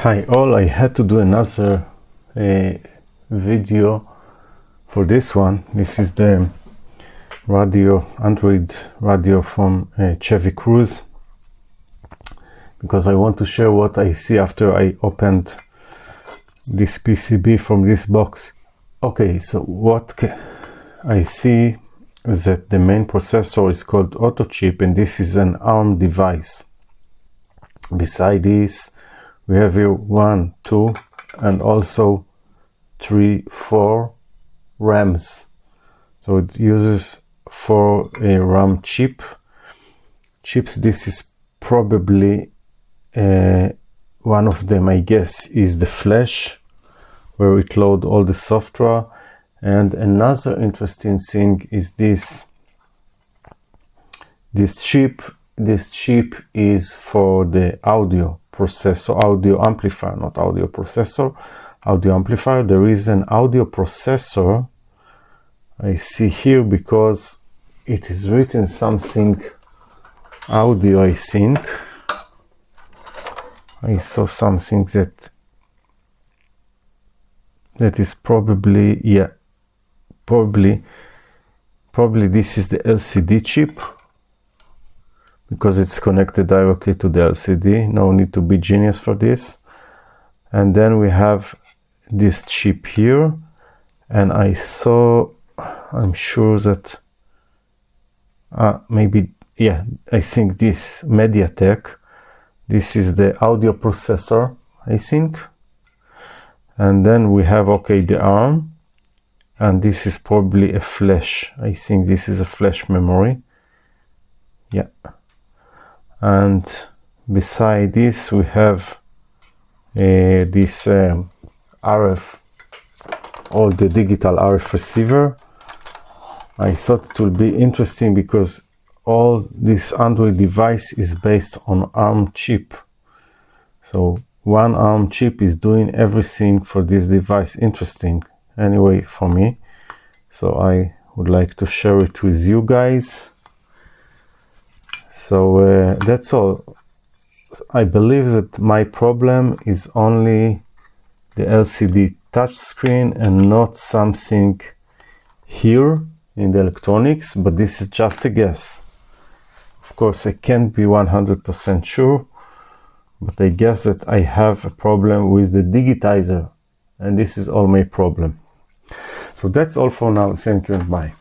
Hi all, I had to do another video for this one. This is the radio, Android radio from Chevy Cruise, because I want to share what I see after I opened this PCB from this box. Okay, so what I see is that the main processor is called AutoChip, and this is an ARM device. Beside this, we have here 1, 2, and also 3, 4 RAMs. So it uses 4 RAM chips. This is probably one of them, I guess, is the flash, where it loads all the software. And another interesting thing is this chip. This chip is for the audio processor, audio amplifier, not audio processor, audio amplifier. There is an audio processor I see here because it is written something audio, I think. I saw something that is probably, yeah, probably this is the LCD chip, because it's connected directly to the LCD. No need to be genius for this. And then we have this chip here, and I'm sure that maybe, yeah, I think this MediaTek, this is the audio processor, I think. And then we have, okay, the ARM, and this is probably a flash. I think this is a flash memory. Yeah. And beside this we have this RF, or the digital RF receiver. I thought it would be interesting because all this Android device is based on ARM chip. So one ARM chip is doing everything for this device. Interesting anyway for me. So I would like to share it with you guys. So that's all. I believe that my problem is only the LCD touchscreen and not something here in the electronics, but this is just a guess. Of course, I can't be 100% sure, but I guess that I have a problem with the digitizer, and this is all my problem. So that's all for now. Thank you and bye.